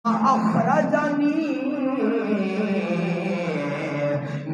اخرجنی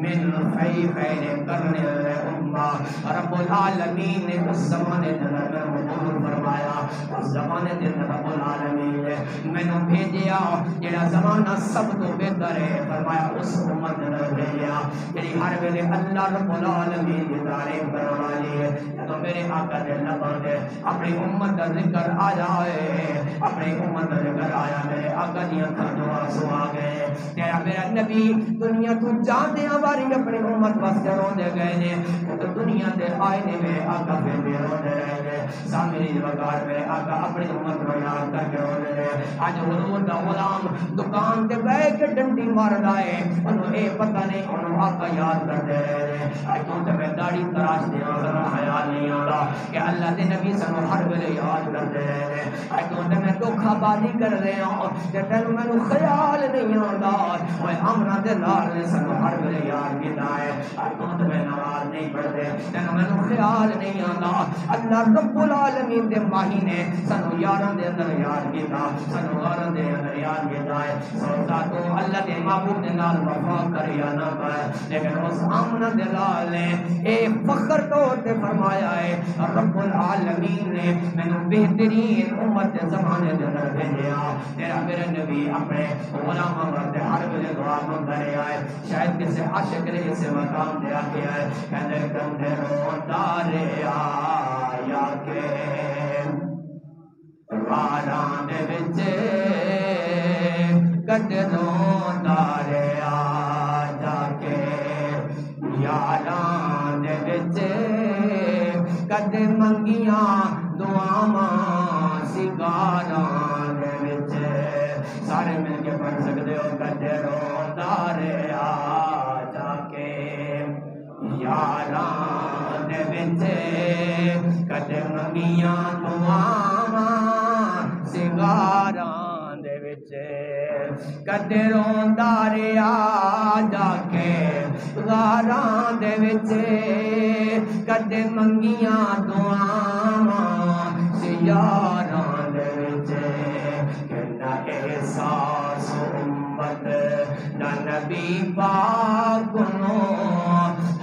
من خیبر قرن الامہ، رب العالمین نے اس زمانے دے اندر حضور فرمایا، اس زمانے دے اندر رب العالمین نے مینوں بھیجیا جڑا زمانہ سب تو بہتر ہے، فرمایا اس امت نے بھیجیا جڑی ہر ویلے اللہ رب العالمین دی تعریف کرنے والی ہے۔ تو میرے آقا دے لباں تے اپنی امت دا ذکر آ جائے، اپنی امت دا ذکر آیا، میرے آقا دیاں دعا سوا گئے، تیرا میرا نبی دنیا تو جاندیاں واری اپنی امت واسطے روندے گئے نے، تو دنیا دے آئینے میں آقا پھر بھی روندے رہے نے، سامری وقار میں آقا اپنی امت کو یاد کر کے روندے رہے۔ آج حضور دا غلام دکان تے بیٹھ کے ڈنڈی مار رہے، انہوں اے پتہ نہیں انہوں آقا یاد کرتے رہے نے۔ آج تو میں داڑھی تراش دیا سنو خیال نہیں آتا کہ اللہ دے نبی سنو ہر ویلے یاد کرتے رہے نے۔ آج تو میں دھوکھا بازی کر رہے ہوں کہ تینوں مینوں خیال نہیں آتا، اوے امنا دے لال نے سنو ہر ویلے یاد کیتا ہے۔ آج تو میں نماز نہیں پڑھتے، تینوں مینوں خیال نہیں آتا، اللہ رب العالمین دے ماہی نے سنو یاراں دے اندر یاد کیتا، سنو یاراں دے اندر یاد کیتا ہے۔ سوچا تو اللہ دے محبوب دے نال وفا کر یا نہ کر، لیکن اس آمنہ دے لال نے ایک فخر طور تے فرمایا ہے، رب العالمین نے مینوں بہترین امت دے زمانے دے اندر بھیجیا، تیرا میرے نبی اپنے غلاماں واسطے ہر ویلے دعا منگدا رہیا ہے۔ شاید کسی عاشق نے اسے مقام تے آکھیا ہے، کہندے کندے روندا رہیا یا کہ واراں دے وچ کدے روندا رہیا جا کے یاراں دے وچ کدے منگیاں دعاواں سگاراں دے وچ، سارے مل کے پڑھ سکتے ہو، کدے روندا رہیا جا کے یاراں دے وچ کدے منگیاں دعاواں سگاراں دے وچ، کدے روندا رہیا جا کے غاراں دے وچ، کدے منگیاں دعاواں سیاراں دے وچ، کنا احساس امت دا نبی پاک نو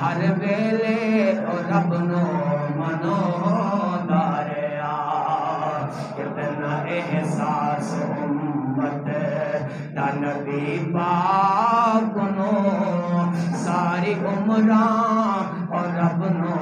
ہر ویلے رب نو منو داریا، کتنا احساس امت دا نبی پاک نو ساری عمراں اور رب نو